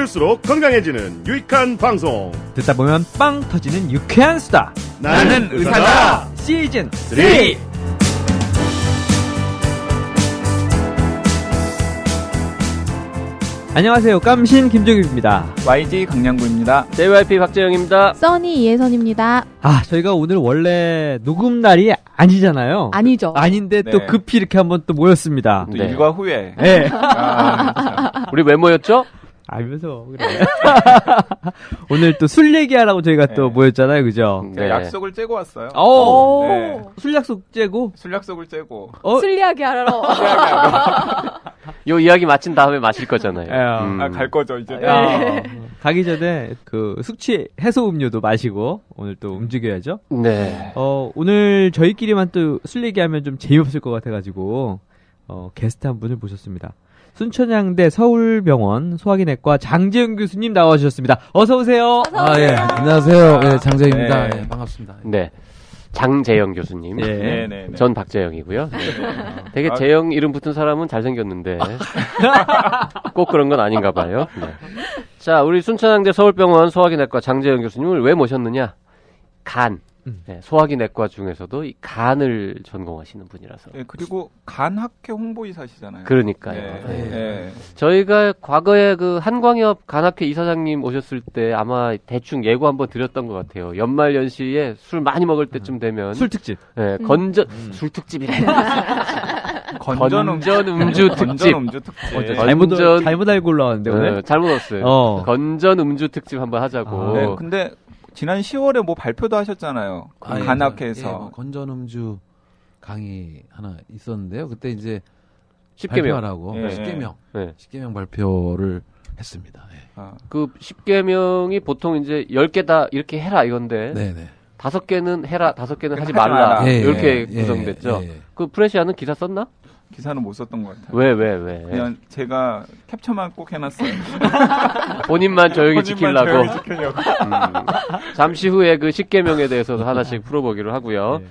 들을수록 건강해지는 유익한 방송. 듣다 보면 빵 터지는 유쾌한 수다. 나는 의사다. 시즌 3. 안녕하세요. 깜신 김종입니다. YG 강량구입니다. JYP 박재영입니다. 써니 이혜선입니다. 저희가 오늘 원래 녹음 날이 아니잖아요. 아니죠. 아닌데 네. 또 급히 이렇게 한번 또 모였습니다. 또 네. 일과 후에. 네. 우리 왜 모였죠? 알면서 그래. 오늘 또 술 얘기하라고 저희가 또 네. 모였잖아요, 그죠? 제가 약속을 째고 왔어요. 오, 네. 술 약속 째고. 술 약속을 째고. 술 이야기 하러. 요 이야기 마친 다음에 마실 거잖아요. 갈 거죠, 이제. 가기 전에 그 숙취 해소 음료도 마시고 오늘 또 움직여야죠. 네. 오늘 저희끼리만 또 술 얘기하면 좀 재미없을 것 같아가지고 게스트 한 분을 모셨습니다. 순천향대 서울병원 소화기내과 장재영 교수님 나와주셨습니다. 어서 오세요. 어서 오세요. 안녕하세요. 네, 장재입니다. 네. 네, 반갑습니다. 네. 장재영 교수님. 네. 네. 전 박재영이고요. 되게 재영 이름 붙은 사람은 잘생겼는데 꼭 그런 건 아닌가 봐요. 네. 자, 우리 순천향대 서울병원 소화기내과 장재영 교수님을 왜 모셨느냐? 간. 네, 소화기내과 중에서도 이 간을 전공하시는 분이라서. 네, 그리고 간학회 홍보이사시잖아요. 그러니까요. 네. 네. 네. 저희가 과거에 그 한광협 간학회 이사장님 오셨을 때 아마 대충 예고 한번 드렸던 것 같아요. 연말 연시에 술 많이 먹을 때쯤 되면 술 특집. 네, 술 특집이래. 건전 음주 특집. 잘못 알고 올라왔는데 오늘. 잘못 왔어요. 건전 음주 특집 한번 하자고. 네, 근데 지난 10월에 뭐 발표도 하셨잖아요. 간학회에서. 예, 뭐 건전음주 강의 하나 있었는데요. 그때 이제 10개명. 발표하라고 예, 10개명. 네. 10개명 발표를 했습니다. 네. 그 10개명이 보통 이제 10개다 이렇게 해라 이건데 네, 네. 5개는 해라, 5개는 하지 하지 말라. 마라. 이렇게 예, 구성됐죠. 예. 그 프레시아는 기사 썼나? 기사는 못 썼던 것 같아요. 왜? 그냥 제가 캡처만 꼭 해놨어요. 본인만 조용히 지키려고. 조용히 지키려고. 잠시 후에 그 10개명에 대해서도 하나씩 풀어보기로 하고요. 네.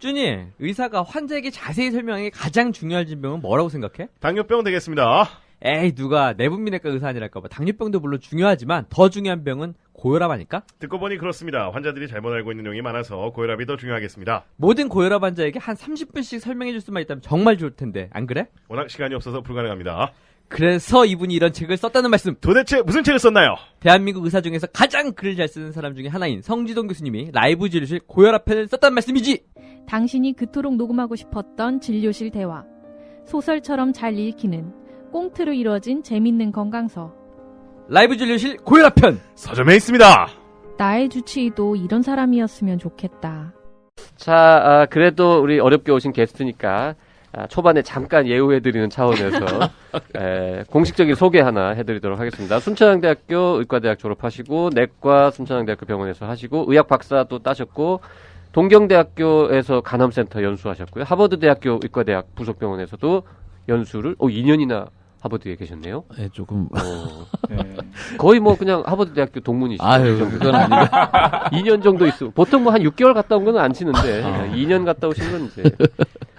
준이, 의사가 환자에게 자세히 설명하는 게 가장 중요한 질병은 뭐라고 생각해? 당뇨병 되겠습니다. 에이, 누가 내분비내과 의사 아니랄까봐. 당뇨병도 물론 중요하지만 더 중요한 병은 고혈압 아닐까? 듣고 보니 그렇습니다. 환자들이 잘못 알고 있는 내용이 많아서 고혈압이 더 중요하겠습니다. 모든 고혈압 환자에게 한 30분씩 설명해 줄 수만 있다면 정말 좋을 텐데, 안 그래? 워낙 시간이 없어서 불가능합니다. 그래서 이분이 이런 책을 썼다는 말씀. 도대체 무슨 책을 썼나요? 대한민국 의사 중에서 가장 글을 잘 쓰는 사람 중에 하나인 성지동 교수님이 라이브 진료실 고혈압 편을 썼다는 말씀이지. 당신이 그토록 녹음하고 싶었던 진료실 대화. 소설처럼 잘 읽히는 꽁트로 이루어진 재밌는 건강서. 라이브 진료실 고혈압 편. 서점에 있습니다. 나의 주치의도 이런 사람이었으면 좋겠다. 자, 그래도 우리 어렵게 오신 게스트니까 초반에 잠깐 예우해드리는 차원에서 공식적인 소개 하나 해드리도록 하겠습니다. 순천향대학교 의과대학 졸업하시고 내과 순천향대학교 병원에서 하시고 의학 박사도 따셨고 동경대학교에서 간암센터 연수하셨고요. 하버드대학교 의과대학 부속병원에서도 연수를 2년이나 하버드에 계셨네요. 네, 조금. 네. 거의 뭐 그냥 하버드대학교 동문이시죠. 아유, 그건 아니고. 2년 정도 있어. 보통 뭐 한 6개월 갔다 온 건 안 치는데 2년 갔다 오신 건 이제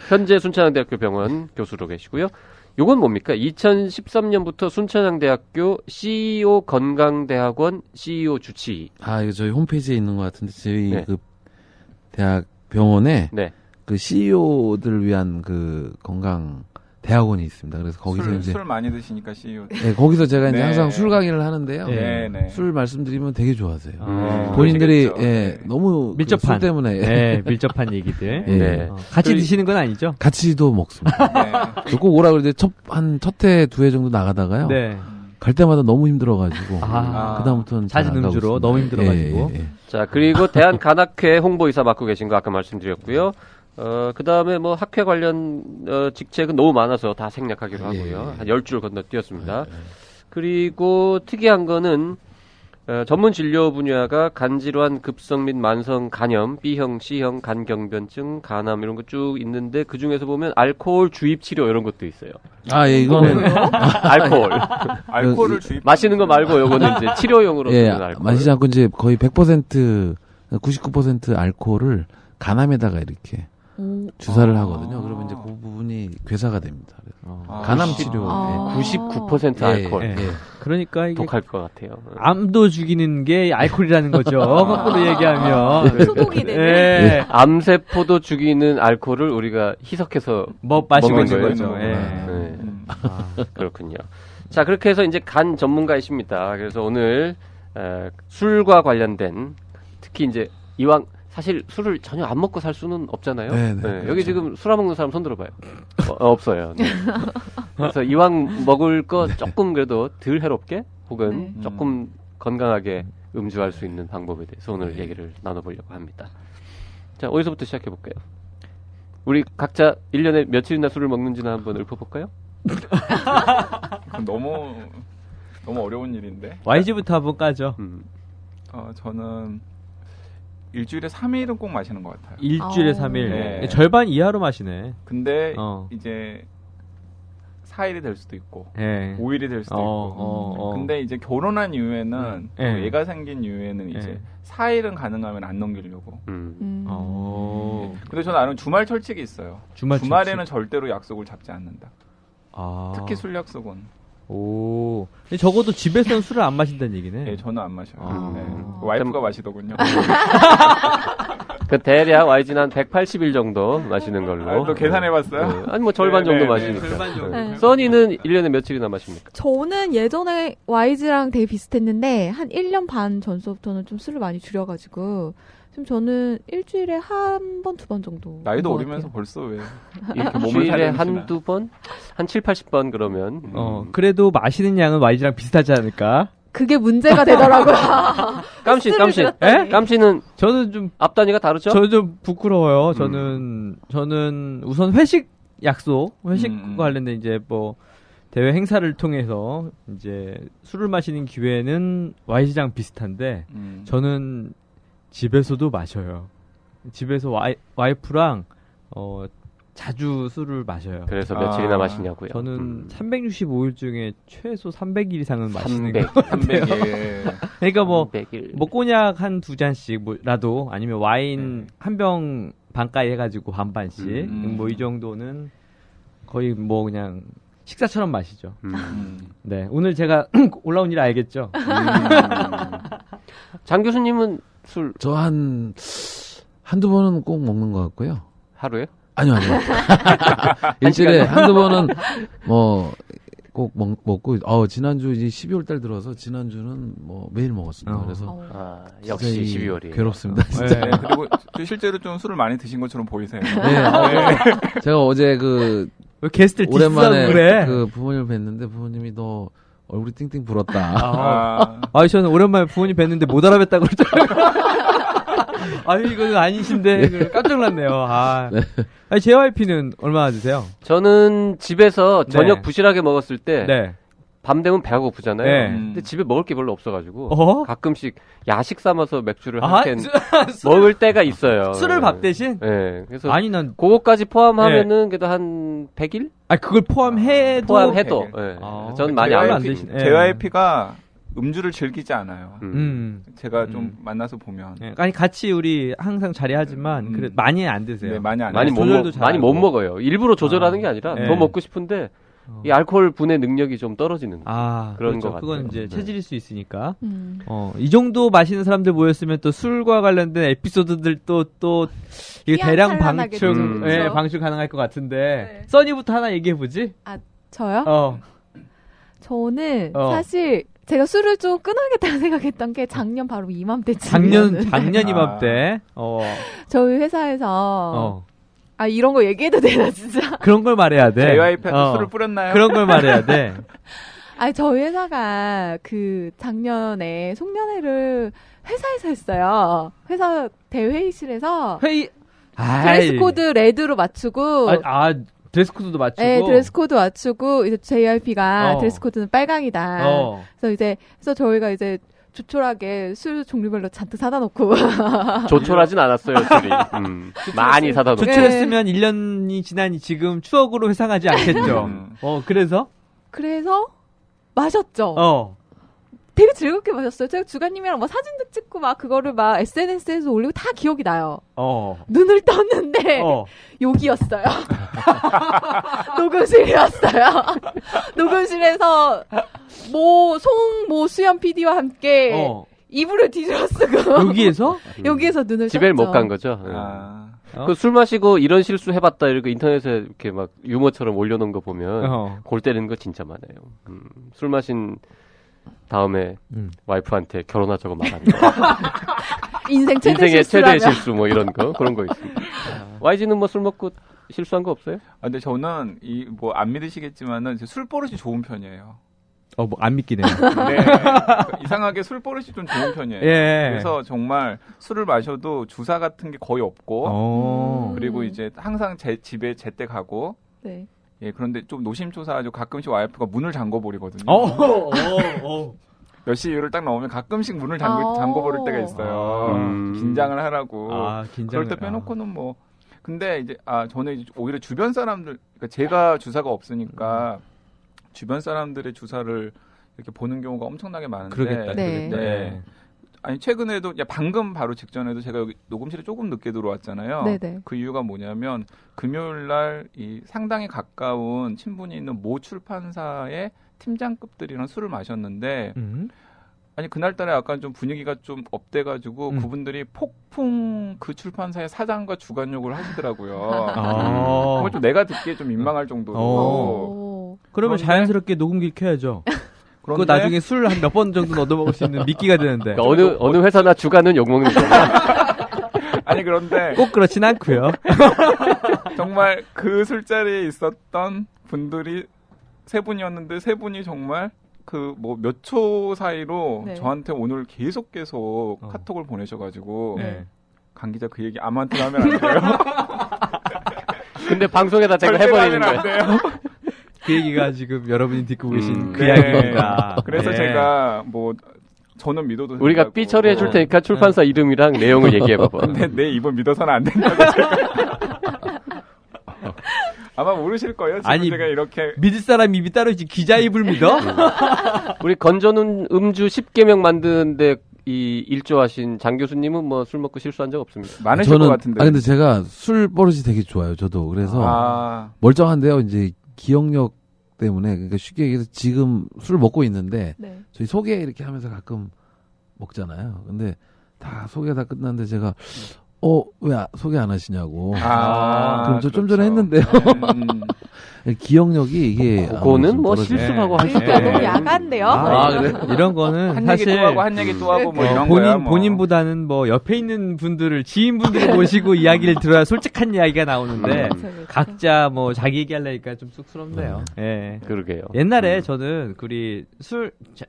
현재 순천향대학교 병원 교수로 계시고요. 요건 뭡니까? 2013년부터 순천향대학교 CEO 건강대학원 CEO 주치의. 이거 저희 홈페이지에 있는 것 같은데 저희 네. 그 대학 병원에 네. 그 CEO들을 위한 그 건강 대학원이 있습니다. 그래서 거기서 이제 술 많이 드시니까 CEO. 네, 거기서 제가 이제 네. 항상 술 강의를 하는데요. 네. 술 말씀드리면 되게 좋아하세요. 아, 본인들이 그러시겠죠. 예, 너무 밀접한. 술 때문에 네, 밀접한 얘기들. 예. 네. 같이 드시는 건 아니죠? 같이도 먹습니다. 꼭 오라 그러는데 첫 회, 두 회 정도 나가다가요. 네. 갈 때마다 너무 힘들어가지고 낮은 그다음부터는 잘 안 가고 음주로 있습니다. 너무 힘들어가지고. 예. 자, 그리고 대한간학회 홍보이사 맡고 계신 거 아까 말씀드렸고요. 그 다음에 뭐 학회 관련 직책은 너무 많아서 다 생략하기로 하고요. 한 10줄 건너뛰었습니다. 그리고 특이한 거는 전문 진료 분야가 간질환, 급성 및 만성 간염, B형, C형, 간경변증, 간암 이런 거 쭉 있는데 그 중에서 보면 알코올 주입 치료 이런 것도 있어요. 예, 이거는 알코올을 주입. 마시는 거 말고 요거는 이제 치료용으로 쓰는 알코올. 마시지 않고 이제 거의 100% 99% 알코올을 간암에다가 이렇게 주사를 하거든요. 그러면 이제 그 부분이 괴사가 됩니다. 간암 치료. 99% 알코올. 예. 그러니까 이게 독할 것 같아요. 암도 죽이는 게 알코올이라는 거죠. 거꾸로 얘기하면. 소독이 되네. 예. 암세포도 죽이는 알코올을 우리가 희석해서 마시고 먹는 있는 거예요? 거죠. 예. 네. 그렇군요. 자, 그렇게 해서 이제 간 전문가이십니다. 그래서 오늘 술과 관련된 특히 이제 이왕 사실 술을 전혀 안 먹고 살 수는 없잖아요. 네, 여기 그렇죠. 지금 술 안 먹는 사람 손 들어봐요. 없어요. 네. 그래서 이왕 먹을 거 조금 그래도 덜 해롭게 혹은 조금 건강하게 음주할 수 있는 방법에 대해서 오늘 얘기를 나눠보려고 합니다. 자, 어디서부터 시작해볼까요? 우리 각자 1년에 며칠이나 술을 먹는지나 한번 읊어볼까요? 그건 너무 어려운 일인데. YG부터 한번 까죠. 저는 일주일에 3일은 꼭 마시는 것 같아요. 일주일에 3일. 네. 절반 이하로 마시네. 근데 어. 이제 4일이 될 수도 있고 예. 5일이 될 수도 있고. 근데 이제 결혼한 이후에는 또 네. 애가 생긴 이후에는 이제 4일은 가능하면 안 넘기려고. 근데 저는 나름 주말 철칙이 있어요. 주말에는 절대로 약속을 잡지 않는다. 특히 술 약속은. 오. 근데 적어도 집에서는 술을 안 마신다는 얘기네. 네, 저는 안 마셔요. 네. 와이프가 마시더군요. 그 대략 YG는 한 180일 정도 마시는 걸로. 또 계산해봤어요? 네. 아니 뭐 절반 정도 마시니까. 절반 정도. 네. 써니는 1년에 며칠이나 마십니까? 저는 예전에 YG랑 되게 비슷했는데 한 1년 반 전서부터는 좀 술을 많이 줄여가지고 지금 저는 일주일에 한 번, 두 번 정도. 나이도 것 어리면서 같아요. 벌써 왜 일주일에 한두 번? 한 7, 80번 그러면. 그래도 마시는 양은 YG랑 비슷하지 않을까? 그게 문제가 되더라고요. 깜씨. 예? 깜씨는 저는 좀 앞단위가 다르죠? 저는 좀 부끄러워요. 저는 우선 회식 회식과 관련된 이제 뭐 대회 행사를 통해서 이제 술을 마시는 기회는 YG랑 비슷한데 저는 집에서도 마셔요. 집에서 와이프랑 자주 술을 마셔요. 그래서 며칠이나 마시냐고요? 저는 365일 중에 최소 300일 이상은 마시는 거. 300일. 그러니까 뭐 300일. 꼬냑 한 두 잔씩라도 아니면 와인 한 병 반가이 해가지고 반반씩 뭐 이 정도는 거의 뭐 그냥 식사처럼 마시죠. 네, 오늘 제가 올라온 일 알겠죠? 장 교수님은 술 저 한두 번은 꼭 먹는 것 같고요. 하루에? 아니요. 일주일에 한두 번은 꼭 먹고, 지난주 이제 12월 달 들어서 지난주는 뭐 매일 먹었습니다. 그래서. 역시 12월이. 괴롭습니다, 진짜. 네, 그리고 실제로 좀 술을 많이 드신 것처럼 보이세요. 네. 제가 어제 왜 게스트를 오랜만에 그래? 그 부모님을 뵀는데 부모님이 너 얼굴이 띵띵 불었다. 저는 오랜만에 부모님 뵀는데 못 알아뵀다고 그러더라고요. 이건 아니신데 깜짝 놀랐네요. 아니, JYP는 얼마나 드세요? 저는 집에서 저녁 부실하게 먹었을 때 네. 밤 되면 배가 고프잖아요. 네. 근데 집에 먹을 게 별로 없어가지고 가끔씩 야식 삼아서 맥주를 한 캔 먹을 때가 있어요. 술을 밥 대신? 네. 그래서 난 그거까지 포함하면은 그래도 한 100일? 그걸 포함해도 포함해도. 네. 전 많이 안 드시네. JYP가 음주를 즐기지 않아요. 제가 좀 만나서 보면. 같이 우리 항상 자리하지만 그래 많이 안 드세요. 네, 많이 안 많이 못 먹어요. 일부러 조절하는 게 아니라 더 먹고 싶은데 이 알코올 분해 능력이 좀 떨어지는 그런 그렇죠. 것 같아요. 그건 이제 체질일 수 있으니까. 이 정도 마시는 사람들 모였으면 또 술과 관련된 에피소드들 또 이게 대량 방출 방출 가능할 것 같은데. 써니부터 하나 얘기해 보지. 저요? 저는 사실 제가 술을 좀 끊어야겠다고 생각했던 게 작년 바로 이맘때쯤. 작년 이맘때. 저희 회사에서 이런 거 얘기해도 되나 진짜? 그런 걸 말해야 돼. JYP한테 술을 뿌렸나요? 그런 걸 말해야 돼. 저희 회사가 그 작년에 송년회를 회사에서 했어요. 회사 대회의실에서 드레스 코드 레드로 맞추고 드레스 코드도 맞추고. 네, 드레스 코드 맞추고 이제 JYP가 드레스 코드는 빨강이다. 그래서 저희가 이제 조촐하게 술 종류별로 잔뜩 사다 놓고. 조촐하진 않았어요, 술이. 많이 사다 놓고. 조촐했으면 1년이 지난 지금 추억으로 회상하지 않겠죠. 그래서 마셨죠. 되게 즐겁게 마셨어요. 제가 주가님이랑 막 사진도 찍고 막 그거를 막 SNS에서 올리고 다 기억이 나요. 눈을 떴는데 여기였어요. 녹음실이었어요. 녹음실에서 모 수연 PD와 함께 이불을 뒤집어 쓰고 여기에서 눈을 집에 떴죠. 못 간 거죠. 그 술 마시고 이런 실수 해봤다 이렇게 인터넷에 이렇게 막 유머처럼 올려놓은 거 보면 골 때리는 거 진짜 많아요. 술 마신 다음에 와이프한테 결혼하자고 말하는 거. 인생의 최대 실수 뭐 이런 거 그런 거 있습니다. YG는 뭐 술 먹고 실수한 거 없어요? 근데 저는 뭐 안 믿으시겠지만은 술 버릇이 좋은 편이에요. 뭐 안 믿기네요. 네. 이상하게 술 버릇이 좀 좋은 편이에요. 예. 그래서 정말 술을 마셔도 주사 같은 게 거의 없고, 그리고 이제 항상 제 집에 제때 가고, 네. 예, 그런데 좀 노심초사하고 가끔씩 와이프가 문을 잠궈버리거든요. 몇 시 이후를 딱 넘으면 가끔씩 문을 잠궈버릴 때가 있어요. 긴장을 하라고. 그럴 때 빼놓고는 뭐. 근데 이제, 저는 이제 오히려 주변 사람들, 그러니까 제가 주사가 없으니까, 주변 사람들의 주사를 이렇게 보는 경우가 엄청나게 많은데. 그러겠다. 네. 아니, 최근에도, 방금 바로 직전에도 제가 여기 녹음실에 조금 늦게 들어왔잖아요. 네네. 그 이유가 뭐냐면, 금요일 날 이 상당히 가까운 친분이 있는 모 출판사의 팀장급들이랑 술을 마셨는데, 아니, 그날따라 약간 좀 분위기가 좀 업돼가지고, 그분들이 폭풍 그 출판사의 사장과 주관욕을 하시더라고요. 그걸 좀 내가 듣기에 좀 민망할 정도로. 그러면 자연스럽게 녹음기 켜야죠. 그거 나중에 술 한 몇 번 정도 얻어 먹을 수 있는 미끼가 되는데. 그러니까 어느 회사나 주가는 욕먹는 거예요. 아니, 그런데. 꼭 그렇진 않고요. 정말 그 술자리에 있었던 분들이 세 분이었는데, 세 분이 정말 몇 초 사이로 저한테 오늘 계속 카톡을 보내셔가지고. 강 기자 그 얘기 아무한테나 하면 안 돼요. 근데 방송에다 제가 해버리는 거예요. 그 얘기가 지금 여러분이 듣고 계신 그 이야기입니다. 그래서 제가 저는 믿어도 우리가 삐 처리해 줄 테니까 출판사 이름이랑 내용을 얘기해 봐봐. 근데 내 입은 믿어서는 안 된다고 제가. 아마 모르실 거예요. 지금 제가 이렇게 믿을 사람 입이 따로 있지 기자 입을 믿어? 우리 건전은 음주 10개명 만드는데 이 일조하신 장 교수님은 뭐 술 먹고 실수한 적 없습니다. 많으실 것 같은데. 근데 제가 술 버릇이 되게 좋아요. 저도. 그래서 멀쩡한데요. 이제 기억력 때문에 그러니까 쉽게 얘기해서 지금 술 먹고 있는데 저희 소개 이렇게 하면서 가끔 먹잖아요. 근데 다 소개 다 끝났는데 제가 왜 소개 안 하시냐고. 그럼 저 좀 전에 했는데요. 기억력이 이게. 그거는 뭐 실수하고 할 수도 너무 야간데요. 그래? 이런 거는 한 사실 얘기 또 하고 한 얘기 또 하고 뭐 이런 거야. 본인보다는 뭐 옆에 있는 분들을 지인분들을 모시고 이야기를 들어야 솔직한 이야기가 나오는데 각자 뭐 자기 얘기하려니까 좀 쑥스럽네요. 예. 그러게요. 옛날에 저는 우리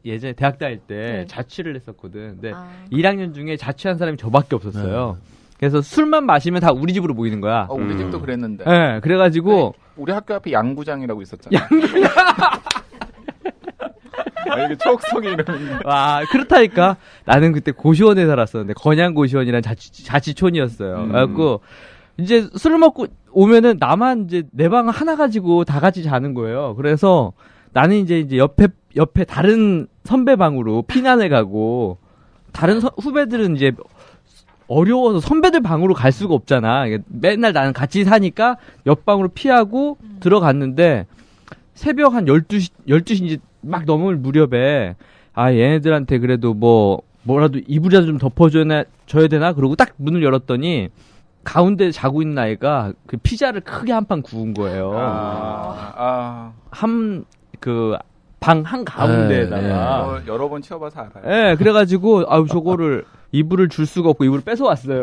예전에 대학 다닐 때 자취를 했었거든. 근데 1학년 중에 자취한 사람이 저밖에 없었어요. 그래서 술만 마시면 다 우리 집으로 모이는 거야. 우리 집도 그랬는데. 네, 그래가지고. 우리 학교 앞에 양구장이라고 있었잖아. 이게 추억성이 이러는데. 와, 그렇다니까. 나는 그때 고시원에 살았었는데, 건양고시원이란 자취촌이었어요. 그래갖고, 이제 술을 먹고 오면은 나만 이제 내 방 하나 가지고 다 같이 자는 거예요. 그래서 나는 이제 옆에 다른 선배 방으로 피난을 가고, 다른 후배들은 이제 어려워서 선배들 방으로 갈 수가 없잖아. 맨날 나는 같이 사니까 옆방으로 피하고 들어갔는데 새벽 한 12시 이제 막 넘을 무렵에 얘네들한테 그래도 뭐라도 이불이라도 좀 덮어줘야 되나? 그러고 딱 문을 열었더니 가운데 자고 있는 아이가 그 피자를 크게 한 판 구운 거예요. 방 한가운데에다가. 여러 번 치워봐서 알아요. 네, 그래가지고, 저거를, 이불을 줄 수가 없고 이불을 뺏어왔어요.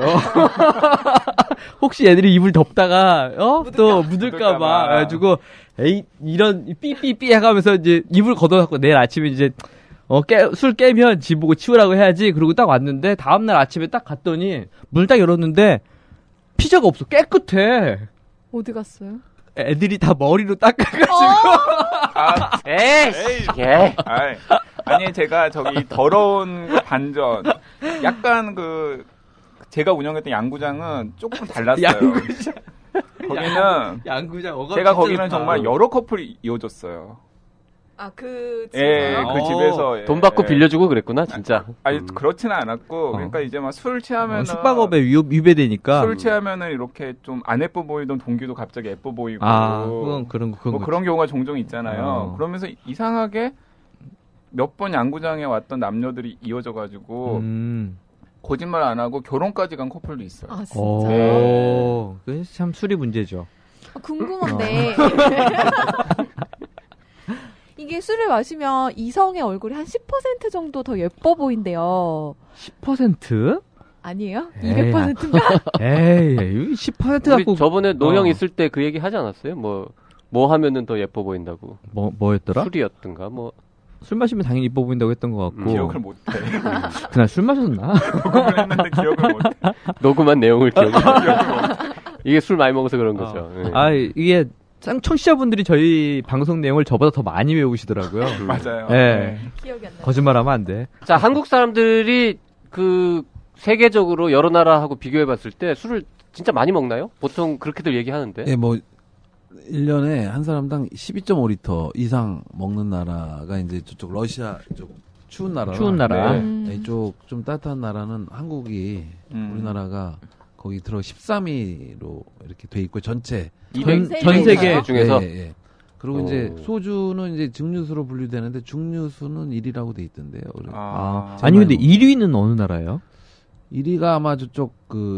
혹시 애들이 이불 덮다가, 또 묻을까봐. 그래가지고, 이런, 삐삐삐 해가면서 이제 이불 걷어갖고 내일 아침에 이제, 술 깨면 집 보고 치우라고 해야지. 그러고 딱 왔는데, 다음날 아침에 딱 갔더니, 문을 딱 열었는데, 피자가 없어. 깨끗해. 어디 갔어요? 애들이 다 머리로 닦아가지고. 아니, 제가 저기 더러운 반전. 약간 제가 운영했던 양구장은 조금 달랐어요. 거기는, 양구장 제가 거기는 정말 여러 커플이 이어졌어요. 그 집에서요? 예, 그 집에서. 돈 받고 빌려주고 그랬구나, 진짜. 아니, 그렇지는 않았고, 그러니까 이제 막 술 취하면은. 숙박업에 위배되니까. 술 취하면은 이렇게 좀 안 예뻐 보이던 동기도 갑자기 예뻐 보이고. 그건 그런 경우가 종종 있잖아요. 그러면서 이상하게 몇 번 양구장에 왔던 남녀들이 이어져가지고, 거짓말 안 하고 결혼까지 간 커플도 있어요. 아, 진짜요? 그게 참 술이 문제죠. 궁금한데. 이게 술을 마시면 이성의 얼굴이 한 10% 정도 더 예뻐 보인대요. 10%? 아니에요? 200%인가? 에이, 10% 갖고. 저번에 노형 있을 때 그 얘기 하지 않았어요? 뭐 하면은 더 예뻐 보인다고. 뭐였더라? 술이었던가, 술 마시면 당연히 예뻐 보인다고 했던 것 같고. 기억을 못해. 그날 술 마셨나? 녹음을 했는데 기억을 못해. 녹음한 내용을 기억을 못해. 이게 술 많이 먹어서 그런 거죠. 네. 이게 청취자분들이 저희 방송 내용을 저보다 더 많이 외우시더라고요. 맞아요. 네. 기억이 안 나요. 거짓말하면 안 돼. 자, 한국 사람들이 세계적으로 여러 나라하고 비교해봤을 때 술을 진짜 많이 먹나요? 보통 그렇게들 얘기하는데. 예, 1년에 한 사람당 12.5리터 이상 먹는 나라가 이제 저쪽 러시아 쪽 추운 나라. 네. 이쪽 좀 따뜻한 나라는 한국이 우리나라가 거기 들어 13위로 이렇게 돼 있고 전 세계 중에서. 예. 그리고 이제 소주는 이제 증류수로 분류되는데 중류수는 1위라고 돼 있던데요. 아니 근데 1위는 어느 나라예요? 1위가 아마 저쪽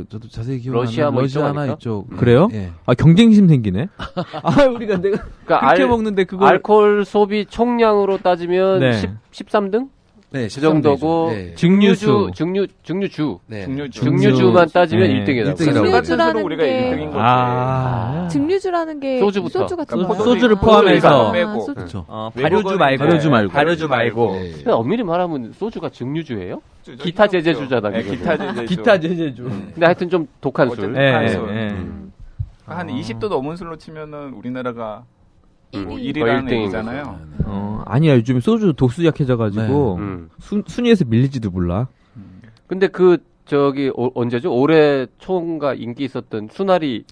저도 자세히 기억나는 러시아나 이쪽. 그래요? 예. 경쟁심 생기네. 우리가 내가 그렇게 먹는데 그거 알코올 소비 총량으로 따지면 13등? 네, 그 정도고 네. 증류주. 네. 증류주만 따지면 1등이다. 증류주라는 우리가 1등인 거지. 증류주라는 게 소주부터. 소주 같은 거. 소주를 포함해서. 그렇죠. 발효주 말고. 엄밀히 말하면 소주가 증류주예요? 기타 제재주잖아. 기타 제재주. 근데 하여튼 좀 독한 술. 한 20도 넘은 술로 치면은 우리나라가 1위라는 얘기잖아요. 아니야, 요즘 소주 독수 약해져가지고 순위에서 밀리지도 몰라. 근데 언제죠? 올해 초인가 인기 있었던 수나리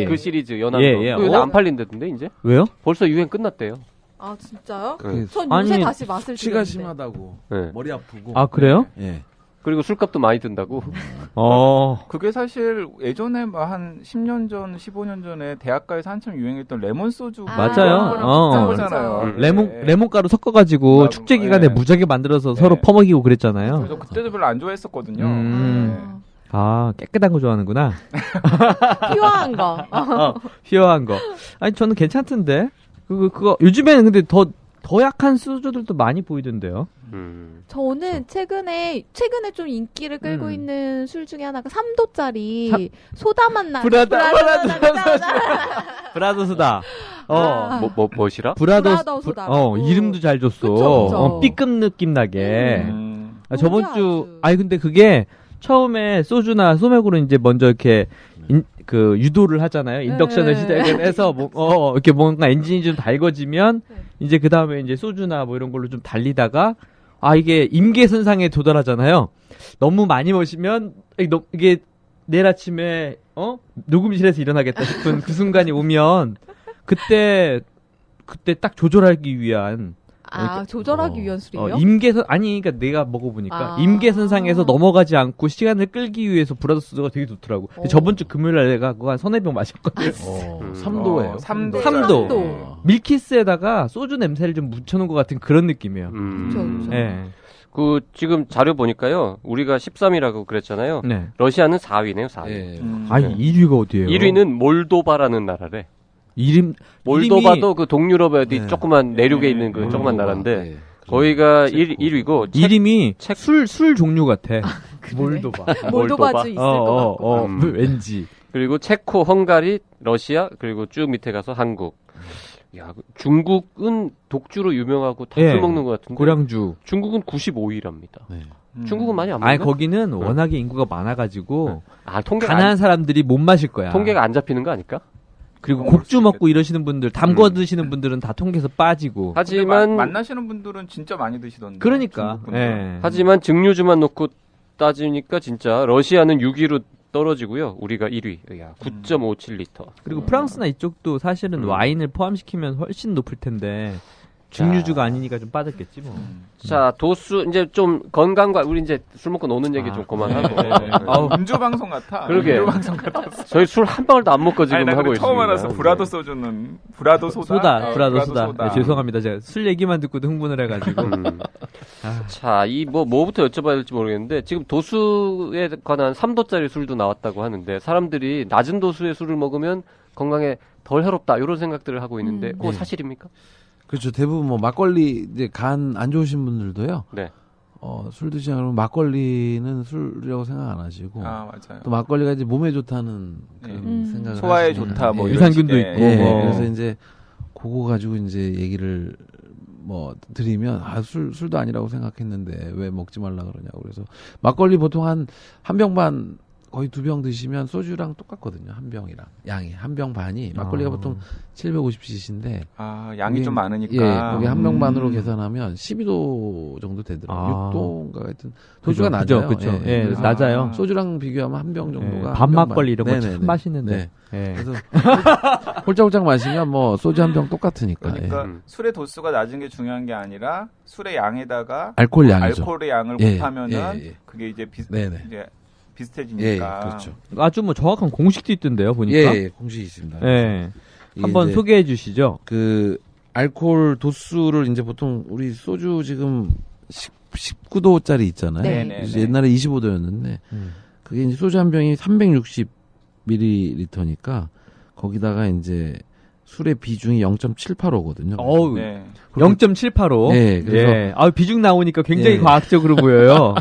그 시리즈 연한 거. 그거 안 팔린다던데 이제? 왜요? 벌써 유행 끝났대요. 아, 진짜요? 네. 전 요새 다시 맛을 취가 심하다고. 네. 머리 아프고. 아, 그래요? 예. 그리고 술값도 많이 든다고. 그게 사실 예전에 한 10년 전, 15년 전에 대학가에서 한참 유행했던 레몬 소주. 맞아요. 거잖아요. 레몬가루 섞어가지고 축제 기간에 무지하게 만들어서 서로 퍼먹이고 그랬잖아요. 그래서 그때도 별로 안 좋아했었거든요. 깨끗한 거 좋아하는구나. 퓨어한 거. 퓨어한 거. 아니, 저는 괜찮던데. 그거, 요즘에는 근데 더 약한 소주들도 많이 보이던데요. 저는 최근에 좀 인기를 끌고 있는 술 중에 하나가 3도짜리 소다맛 나는 브라더 소다. 뭐시라? 브라더 소다. 이름도 잘 줬어. 그쵸. B급 느낌 나게. 저번 주, 근데 그게 처음에 소주나 소맥으로 이제 먼저 이렇게 유도를 하잖아요. 인덕션을 시작해서 이렇게 뭔가 엔진이 좀 달궈지면 이제 그 다음에 이제 소주나 이런 걸로 좀 달리다가 이게 임계선상에 도달하잖아요. 너무 많이 마시면 이게 내일 아침에 녹음실에서 일어나겠다 싶은 그 순간이 오면 그때 딱 조절하기 위한 조절하기 위한 술이에요? 그러니까 내가 먹어보니까 임계선상에서 넘어가지 않고 시간을 끌기 위해서 브라더 소다가 되게 좋더라고. 저번 주 금요일 날 내가 그거 한 3-4병 마셨거든. 3도예요? 3도. 밀키스에다가 소주 냄새를 좀 묻혀놓은 것 같은 그런 느낌이에요. 그렇죠. 네. 지금 자료 보니까요. 우리가 13위라고 그랬잖아요. 네. 러시아는 4위네요, 4위. 네. 2위가 어디예요? 1위는 몰도바라는 나라래. 몰도바도 그 동유럽의 어디 조그만 내륙에 있는 그 조그만 나라인데 거기가 1위고 이름이 술 종류 같아. 몰도바주 있을 것 같고. 왠지. 그리고 체코, 헝가리, 러시아 그리고 쭉 밑에 가서 한국. 중국은 독주로 유명하고 다 술 먹는 것 같은데. 고량주. 중국은 95위랍니다. 중국은 많이 안 먹나? 거기는 워낙에 인구가 많아가지고 통계가 가난한 사람들이 못 마실 거야. 통계가 안 잡히는 거 아닐까? 그리고 곡주 먹고 이러시는 분들, 담궈 드시는 분들은 다 통계에서 빠지고. 하지만 만나시는 분들은 진짜 많이 드시던데. 그러니까. 하지만 증류주만 놓고 따지니까 진짜 러시아는 6위로 떨어지고요. 우리가 1위. 9.57리터. 그리고 프랑스나 이쪽도 사실은 와인을 포함시키면 훨씬 높을 텐데 증류주가 아니니까 좀 빠졌겠지 뭐. 자, 도수 이제 좀 건강과 우리 이제 술 먹고 노는 얘기 좀 그만하고. 음주 방송 같아. 그러게. 음주 방송 같았어. 저희 술 한 방울도 안 먹고 지금 하고 있습니다. 처음 알았어. 브라도 소주는 브라도 소다. 브라도 소다. 네, 죄송합니다. 제가 술 얘기만 듣고도 흥분을 해가지고. 자, 이 뭐부터 여쭤봐야 될지 모르겠는데 지금 도수에 관한 3도짜리 술도 나왔다고 하는데 사람들이 낮은 도수의 술을 먹으면 건강에 덜 해롭다 이런 생각들을 하고 있는데 그거 사실입니까? 그렇죠. 대부분 뭐 막걸리 이제 간 안 좋으신 분들도요. 네. 술 드시냐 그러면 막걸리는 술이라고 생각 안 하시고. 맞아요. 또 막걸리가 이제 몸에 좋다는 그런 생각을 소화에 하시는. 좋다 뭐 유산균도 있고. 그래서 이제 그거 가지고 이제 얘기를 뭐 드리면 술도 아니라고 생각했는데 왜 먹지 말라 그러냐고. 그래서 막걸리 보통 한 병 반 거의 2병 드시면 소주랑 똑같거든요. 한 병이랑 양이 한 병 반이 막걸리가 보통 750cc인데 양이 좀 많으니까 거기 한 병 반으로 계산하면 12도 정도 되더라고요. 6도인가 하여튼 도수가 낮아요. 그렇죠. 그래서 낮아요. 소주랑 비교하면 한 병 정도가 반 막걸리 이런 거 참 맛있는데. 그래서 홀짝홀짝 마시면 뭐 소주 한 병 똑같으니까. 그러니까 술의 도수가 낮은 게 중요한 게 아니라 술의 양에다가 알코올 양이죠. 알코올의 양을 곱하면은 그게 이제 이제 비슷해지니까. 그렇죠. 아주 뭐 정확한 공식도 있던데요, 보니까. 공식이 있습니다. 한번 소개해 주시죠. 그 알코올 도수를 이제 보통 우리 소주 지금 19도짜리 있잖아요. 옛날에 25도였는데 그게 이제 소주 한 병이 360ml니까 거기다가 이제 술의 비중이 0.785거든요. 0.785. 그래서 비중 나오니까 굉장히 과학적으로 보여요.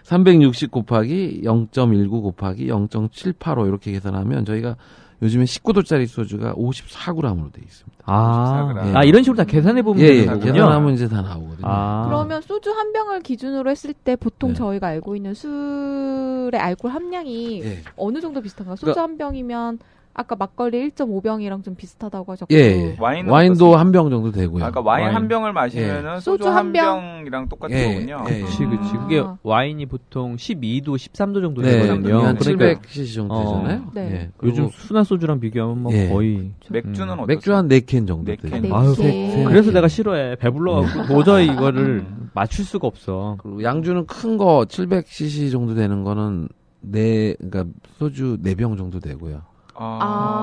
360 곱하기 0.19 곱하기 0.785 이렇게 계산하면 저희가 요즘에 19도짜리 소주가 54g으로 돼 있습니다. 이런 식으로 다 계산해 보면 되는군요. 계산하면 이제 다 나오거든요. 그러면 소주 한 병을 기준으로 했을 때 보통 저희가 알고 있는 술의 알코올 함량이 어느 정도 비슷한가요? 소주 한 병이면 아까 막걸리 1.5병이랑 좀 비슷하다고 하셨고. 와인도 한 병 정도 되고요. 아까 와인 한 병을 마시면은 소주 한 병이랑 똑같은 거군요. 그치. 그게 와인이 보통 12도, 13도 정도 되거든요. 한 700cc 정도 되잖아요. 요즘 순한 소주랑 비교하면 뭐 거의. 맥주는 어떠세요? 맥주 한 4캔 정도 되죠. 그래서 내가 싫어해. 배불러갖고 도저히 이거를 맞출 수가 없어. 그리고 양주는 큰 거 700cc 정도 되는 거는 그러니까 소주 4병 정도 되고요.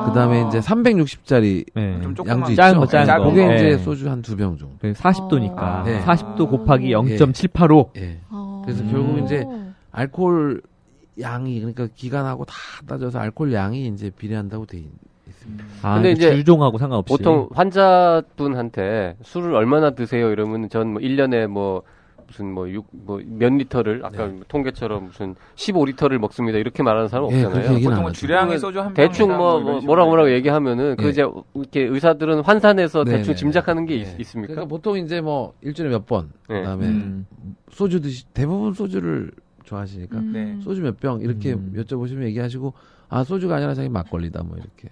그다음에 이제 360짜리 좀 양주 있죠. 작은 거. 그게 이제 소주 한 2병 정도. 40도니까 40도 곱하기 0.785. 그래서 결국 이제 알코올 양이 그러니까 기간하고 다 따져서 알코올 양이 이제 비례한다고 돼 있습니다. 근데 이제 주종하고 상관없이 보통 환자분한테 술을 얼마나 드세요 이러면 전 뭐 1년에 뭐 무슨 몇 리터를 아까 통계처럼 무슨 15리터를 먹습니다 이렇게 말하는 사람 없잖아요. 보통은 주량의 소주 한 병 대충 뭐라고 얘기하면은 그 이제 이렇게 의사들은 환산해서 대충 짐작하는 게 있습니까? 그러니까 보통 이제 뭐 일주일에 몇 번 그다음에 소주 대부분 소주를 좋아하시니까 소주 몇 병 이렇게 여쭤보시면 얘기하시고 소주가 아니라 자기 막걸리다 뭐 이렇게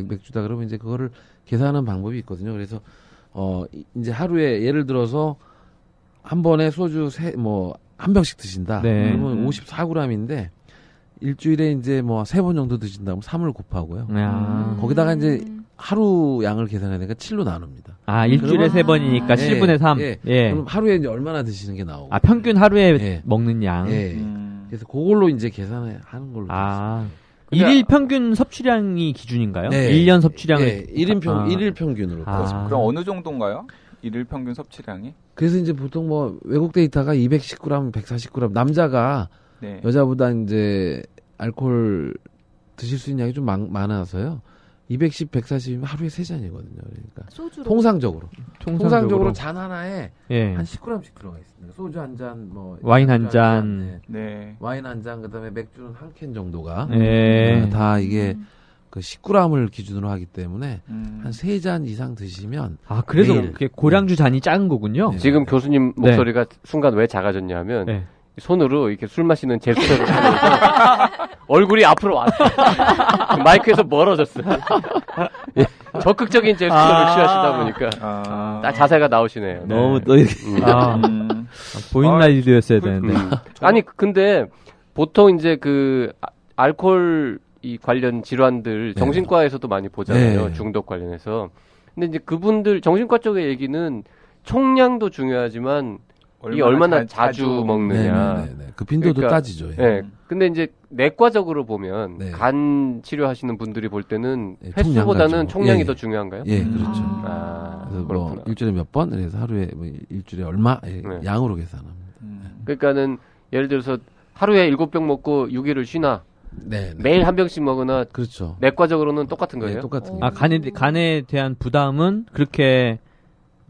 맥주다 그러면 이제 그거를 계산하는 방법이 있거든요. 그래서 이제 하루에 예를 들어서 한 번에 소주 한 병씩 드신다. 그러면 54g인데 일주일에 이제 뭐 3번 정도 드신다면 3을 곱하고요. 거기다가 이제 하루 양을 계산해야 되니까 7로 나눕니다. 일주일에 3번이니까 7분의 3. 그럼 하루에 이제 얼마나 드시는 게 나오고. 평균 하루에 먹는 양. 그래서 그걸로 이제 계산을 하는 걸로. 일일 평균 섭취량이 기준인가요? 1년 섭취량을. 1일 평균으로. 그럼 어느 정도인가요? 일일 평균 섭취량이? 그래서 이제 보통 뭐 외국 데이터가 210g, 140g 남자가 여자보다 이제 알코올 드실 수 있는 양이 좀 많아서요. 210, 140이면 하루에 3잔이거든요. 그러니까 소주로. 통상적으로 잔 하나에 한 10g씩 들어가 있습니다. 소주 한 잔, 와인 한 잔, 와인 한 잔, 그다음에 맥주는 한 캔 정도가 다 이게 그 10g을 기준으로 하기 때문에 한 3잔 이상 드시면 그래서 그게 고량주 잔이 작은 거군요. 지금 교수님 목소리가 순간 왜 작아졌냐면 손으로 이렇게 술 마시는 제스처를 하면서 얼굴이 앞으로 왔어요. 마이크에서 멀어졌어요. 적극적인 제스처를 취하시다 보니까 딱 자세가 나오시네요. 너무 보이는 라디오였어야 되는데. 아니 근데 보통 이제 그 알코올 이 관련 질환들 정신과에서도 많이 보잖아요. 중독 관련해서. 근데 이제 그분들 정신과 쪽의 얘기는 총량도 중요하지만 이게 얼마나 자주 먹느냐. 네네네. 그 빈도도 그러니까, 따지죠. 예. 네. 근데 이제 내과적으로 보면 네. 간 치료하시는 분들이 볼 때는 네, 횟수보다는 총량이 예. 더 중요한가요? 예, 그렇죠. 그래서 그래서 뭐 일주일에 몇 번, 그래서 하루에 뭐 일주일에 얼마 양으로 계산합니다. 그러니까는 예를 들어서 하루에 7병 먹고 6일을 쉬나 네. 매일 한 병씩 먹으나 그렇죠. 내과적으로는 똑같은 거예요? 네, 똑같은 아, 간에 대한 부담은 그렇게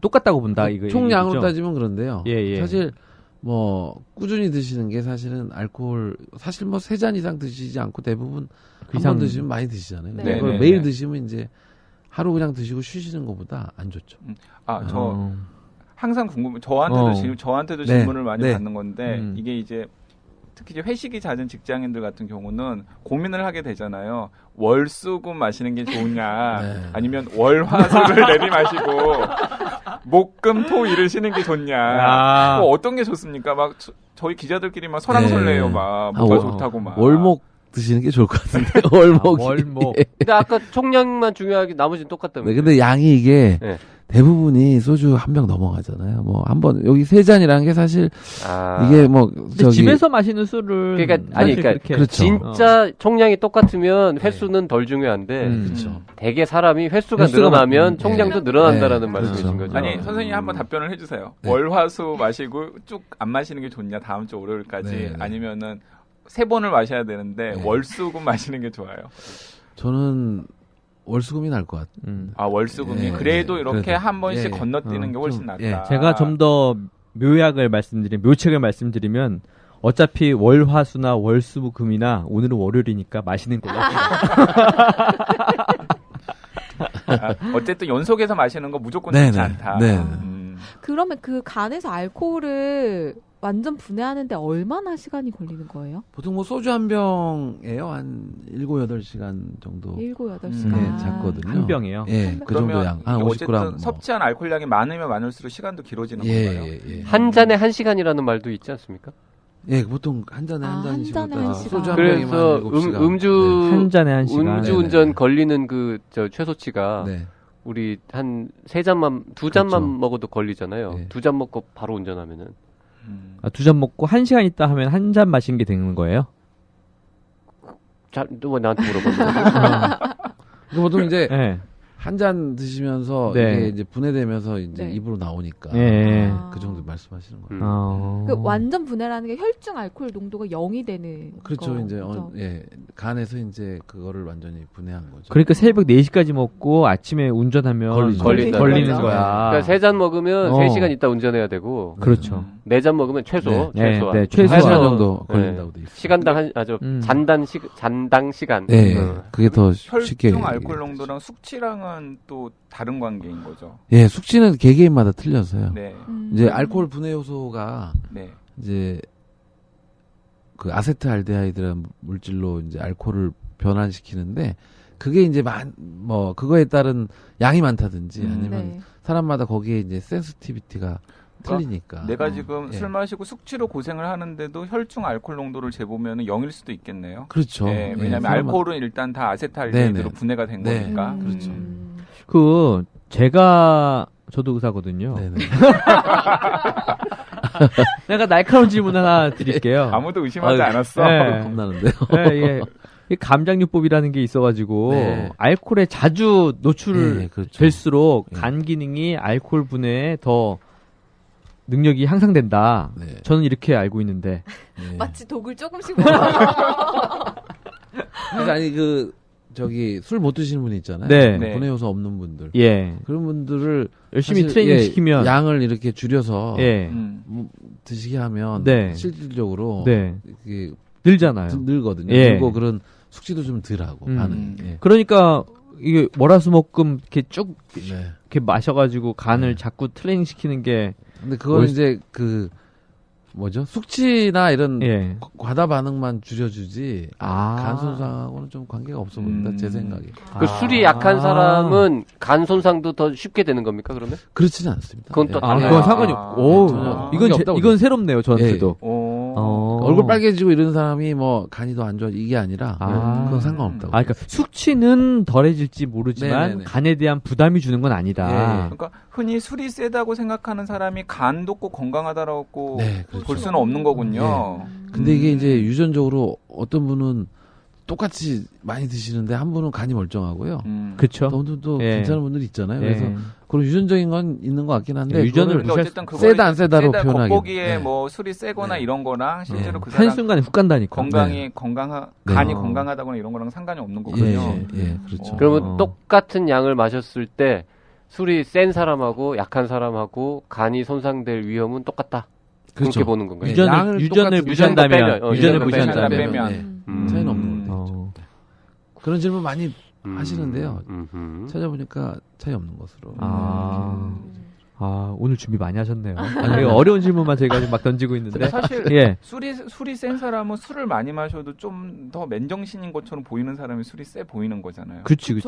똑같다고 본다 이거. 총량으로 얘기죠? 따지면 그런데요. 예. 사실 뭐 꾸준히 드시는 게 사실은 알코올 사실 뭐 3잔 이상 드시지 않고 대부분 한 번 드시면 많이 드시잖아요. 네. 그걸 네. 매일 드시면 이제 하루 그냥 드시고 쉬시는 것보다 안 좋죠. 저 항상 궁금해. 저한테도 네. 질문을 많이 네. 받는 건데 이게 이제 특히 이제 회식이 잦은 직장인들 같은 경우는 고민을 하게 되잖아요. 월수금 마시는 게 좋으냐, 네. 아니면 월화수를 내리마시고 목금토 일을 쉬는 게 좋냐. 뭐 어떤 게 좋습니까? 막 저희 기자들끼리 막 설왕설래요. 막 뭐가 좋다고 막. 월목 드시는 게 좋을 것 같은데 월목. 월목. 근데 아까 총량만 중요하게 나머지는 똑같다면서요? 네, 근데 양이 이게 네. 대부분이 소주 한 병 넘어가잖아요. 뭐 한 번 여기 3잔이라는 게 사실 이게 뭐 근데 집에서 마시는 술을 그러니까 아니 그러니까 그렇죠. 진짜 총량이 똑같으면 횟수는 덜 중요한데 그렇죠. 대개 사람이 횟수가 늘어나면 총량도 늘어난다라는 네. 말씀이신 그렇죠. 거죠. 아니 선생님 한번 답변을 해주세요. 네. 월화수 마시고 쭉 안 마시는 게 좋냐 다음 주 월요일까지 네. 아니면은 3번을 마셔야 되는데 네. 월수금 마시는 게 좋아요. 저는 월수금이 날 것 같아요. 아 월수금이 예, 그래도 예, 이렇게 그래도. 한 번씩 예, 건너뛰는 게 훨씬 좀, 낫다. 예. 제가 좀 더 묘책을 말씀드리면 어차피 월화수나 월수금이나 오늘은 월요일이니까 마시는 걸로. 어쨌든 연속해서 마시는 거 무조건 네네. 좋지 않다. 네. 그러면 그 간에서 알코올을 완전 분해하는데 얼마나 시간이 걸리는 거예요? 보통 뭐 소주 한 병에요. 한 7, 8시간 정도 7, 8시간. 네, 잡거든요. 한 병이에요? 예, 그 정도 양. 한 50g. 어쨌든 뭐. 섭취한 알코올량이 많으면 많을수록 시간도 길어지는 예, 건가요? 예. 한 잔에 1시간이라는 말도 있지 않습니까? 예, 보통 한 잔에 한 잔씩. 한 잔에 한 따라서 시간. 소주 한 그래서 병이면 7시간. 음주 한 잔에 1시간. 음주운전 걸리는 그 최소치가 네. 우리 한 3잔만 2잔만 그렇죠. 먹어도 걸리잖아요. 네. 2잔 먹고 바로 운전하면은. 아, 2잔 먹고 1시간 있다 하면 한 잔 마신 게 되는 거예요? 자, 뭐 나한테 물어보는 그 보통 이제 네. 한 잔 드시면서 네. 이게 이제 분해되면서 이제 네. 입으로 나오니까 예. 그 정도 말씀하시는 거예요. 그 완전 분해라는 게 혈중 알코올 농도가 0이 되는 그렇죠. 거, 이제 그렇죠? 간에서 이제 그거를 완전히 분해한 거죠. 그러니까 새벽 4시까지 먹고 아침에 운전하면 걸린다는 걸리는 거죠. 거야. 그러니까 3잔 먹으면 어. 3시간 있다 운전해야 되고 그렇죠. 4잔 먹으면 최소 네. 최소한 네, 최소한. 4시간 정도 네. 걸린다고 돼 있어요. 시간당 잔당 시간. 네, 그게 더 쉽게. 혈중 알코올 농도랑 숙취랑은 또 다른 관계인 거죠. 예, 숙취는 개개인마다 틀려서요. 네. 이제 알코올 분해 요소가 네. 이제 그 아세트알데하이드라는 물질로 이제 알코올을 변환시키는데 그게 이제 뭐 그거에 따른 양이 많다든지 아니면 네. 사람마다 거기에 이제 센시티비티가 틀리니까. 내가 지금 예. 술 마시고 숙취로 고생을 하는데도 혈중 알코올 농도를 재보면 0일 수도 있겠네요. 그렇죠. 네, 왜냐하면 사람마다- 알코올은 일단 다 아세트알데히드로 네네. 분해가 된 네. 거니까. 그렇죠. 저도 의사거든요. 네네. 내가 날카로운 질문 하나 드릴게요. 아무도 의심하지 않았어. 네. 겁나는데요. 네, 예. 이 감장요법이라는 게 있어가지고 네. 알코올에 자주 노출될 네, 그렇죠. 수록 네. 간 기능이 알코올 분해에 더 능력이 향상된다. 네. 저는 이렇게 알고 있는데. 네. 마치 독을 조금씩 먹어. 그래서 아니 술 못 드시는 분이 있잖아요. 네. 네. 분해 요소 없는 분들. 예. 그런 분들을 열심히 사실, 트레이닝 예, 시키면. 양을 이렇게 줄여서 예. 드시게 하면 네. 실질적으로 네. 이게 늘잖아요. 늘거든요. 예. 그리고 그런 숙취도 좀 덜하고 반응이. 예. 그러니까 이게 월화수목금 이렇게 쭉 네. 이렇게 마셔가지고 간을 네. 자꾸 트레이닝 시키는 게. 근데 그건 이제 숙취나 이런 예. 과다 반응만 줄여주지 아. 간 손상하고는 좀 관계가 없어 보인다 제 생각에. 그 술이 약한 사람은 간 손상도 더 쉽게 되는 겁니까 그러면? 그렇지는 않습니다. 그건 또 예. 다른 그건 거야. 상관이 없고. 전혀 이건 없다고 이건 새롭네요, 저한테도. 오. 그러니까 얼굴 빨개지고 이런 사람이 뭐 간이 더 안 좋아 이게 아니라 그건 상관없다고. 그러니까 숙취는 덜해질지 모르지만 네네네. 간에 대한 부담이 주는 건 아니다. 네. 그러니까 흔히 술이 세다고 생각하는 사람이 간도 꼭 건강하다라고 그렇죠. 볼 수는 없는 거군요. 네. 근데 이게 이제 유전적으로 어떤 분은 똑같이 많이 드시는데 한 분은 간이 멀쩡하고요. 그렇죠. 또 괜찮은 분들이 있잖아요. 그래서 그런 유전적인 건 있는 것 같긴 한데 유전을 어쨌든 세다 안 세다로 표현하기. 겉보기에 뭐 술이 세거나 이런 거랑 실제로 그 사람 한순간에 훅 간다니까. 간이 건강하다거나 이런 거랑 상관이 없는 거군요. 그렇죠. 그러면 똑같은 양을 마셨을 때 술이 센 사람하고 약한 사람하고 간이 손상될 위험은 똑같다. 그렇게 그렇죠. 보는 건가요? 유전을 무시한다면 차이는 없는 거죠. 그런 질문 많이 하시는데요. 찾아보니까 차이 없는 것으로. 오늘 준비 많이 하셨네요. 어려운 질문만 저희가 막 던지고 있는데. 사실 술이 센 사람은 술을 많이 마셔도 좀 더 맨정신인 것처럼 보이는 사람이 술이 세 보이는 거잖아요. 그렇지.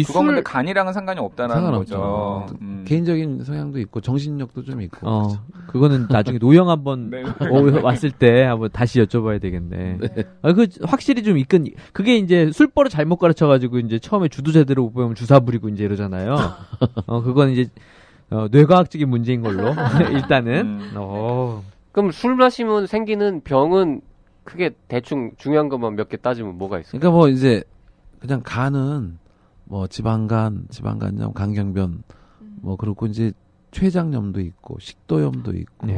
그건 근데 간이랑은 상관이 없다는 거죠. 개인적인 성향도 있고 정신력도 좀 있고. 그거는 나중에 노형 한번 왔을 때 한번 다시 여쭤봐야 되겠네. 그 확실히 좀 그게 이제 술버릇 잘못 가르쳐가지고 이제 처음에 주도 제대로 못 배우면 주사 부리고 이제 이러잖아요. 그건 이제 뇌과학적인 문제인 걸로 일단은. 그럼 술 마시면 생기는 병은 크게 대충 중요한 것만 몇 개 따지면 뭐가 있어요? 그러니까 뭐 이제 그냥 간은 뭐 지방간염, 간경변, 뭐 그렇고 이제 췌장염도 있고 식도염도 있고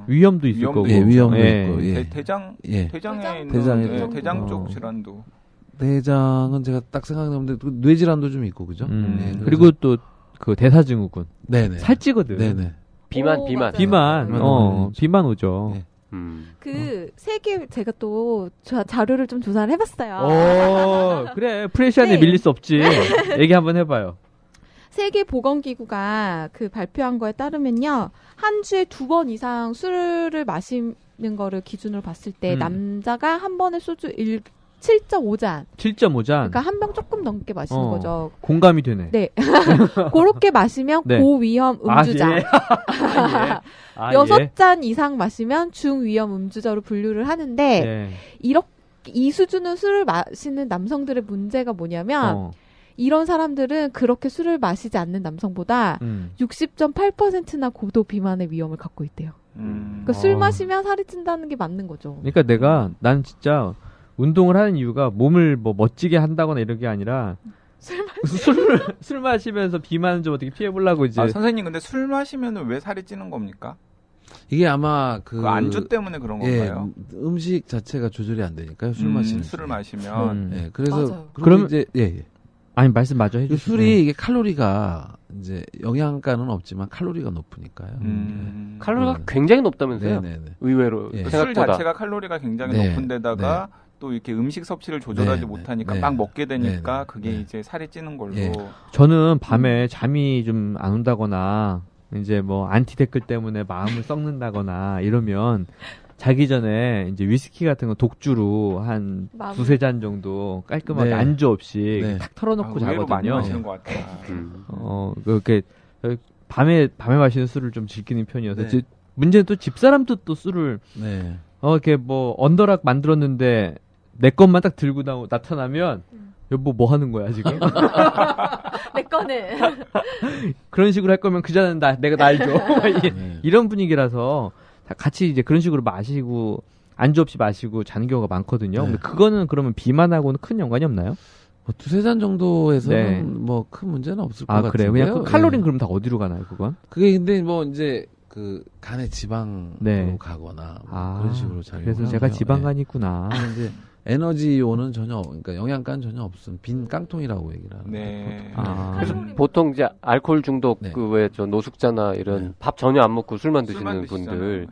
위염도 있을 거고 위염도 있고 대장 쪽 질환도 대장은 제가 딱 생각나는데 뇌 질환도 좀 있고 그죠? 그리고 또 그 대사증후군 살찌거든. 비만 비만 오죠. 그 세계 제가 또 자료를 좀 조사를 해봤어요. 그래 프레시안에 밀릴 수 없지. 얘기 한번 해봐요. 세계보건기구가 그 발표한 거에 따르면요, 한 주에 2번 이상 술을 마시는 거를 기준으로 봤을 때 남자가 한 번에 소주 7.5잔. 7.5잔. 그러니까 한 병 조금 넘게 마시는 거죠. 공감이 되네. 네. 그렇게 마시면 고위험 음주자. 6잔 이상 마시면 중위험 음주자로 분류를 하는데 이 수준의 술을 마시는 남성들의 문제가 뭐냐면 이런 사람들은 그렇게 술을 마시지 않는 남성보다 60.8%나 고도 비만의 위험을 갖고 있대요. 그러니까 술 마시면 살이 찐다는 게 맞는 거죠. 그러니까 난 진짜 운동을 하는 이유가 몸을 뭐 멋지게 한다거나 이런 게 아니라 술 마시면서 비만은 좀 어떻게 피해보려고 이제. 선생님 근데 술 마시면 왜 살이 찌는 겁니까? 이게 아마 그 안주 때문에 그런 건가요? 음식 자체가 조절이 안 되니까요. 술을 마시면. 그래서 그럼 이제 아니 말씀 마저 해주세요. 술이 이게 칼로리가 이제 영양가는 없지만 칼로리가 높으니까요. 칼로리가 굉장히 높다면서요? 의외로 술 자체가 칼로리가 굉장히 높은 데다가 또 이렇게 음식 섭취를 조절하지 못하니까 막 먹게 되니까 그게 이제 살이 찌는 걸로. 저는 밤에 잠이 좀 안 온다거나 이제 뭐 안티 댓글 때문에 마음을 썩는다거나 이러면 자기 전에 이제 위스키 같은 거 독주로 한 2-3잔 정도 깔끔하게 안주 없이 탁 털어놓고 자거든요. 많이 마시는 것 같아요. 그렇게 밤에 마시는 술을 좀 즐기는 편이어서 문제는 또 집사람도 또 술을 이렇게 뭐 언더락 만들었는데 내 것만 딱 들고 나타나면 여보 뭐 하는 거야 지금? 내 거는 그런 식으로 할 거면 그 잔은 내가 날 줘. 이런 분위기라서 같이 이제 그런 식으로 마시고 안주 없이 마시고 자는 경우가 많거든요. 근데 그거는 그러면 비만하고는 큰 연관이 없나요? 뭐 2-3잔 정도에서는 뭐 큰 문제는 없을 것 같은데요. 그래요? 그냥 그 칼로리는 그럼 다 어디로 가나요, 그건? 그게 근데 뭐 이제 그 간에 지방으로 가거나 뭐 그런 식으로 잘. 그래서 제가 지방간이 있구나. 이제 에너지요는 전혀, 그러니까 영양가는 전혀 없음. 빈 깡통이라고 얘기를 하는. 그래서 보통 이제 알코올 중독 그 왜 저 노숙자나 이런 밥 전혀 안 먹고 술만 드시는 분들,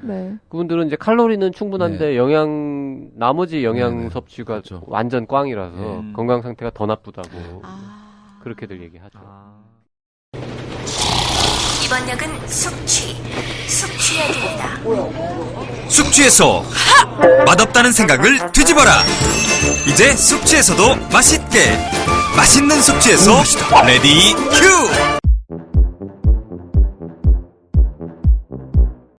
그분들은 이제 칼로리는 충분한데 나머지 영양 섭취가 완전 꽝이라서 건강 상태가 더 나쁘다고 그렇게들 얘기하죠. 이번 역은 숙취역입니다. 숙취해소 맛없다는 생각을 뒤집어라. 이제 숙취해소도 맛있게. 맛있는 숙취해소 레디 큐.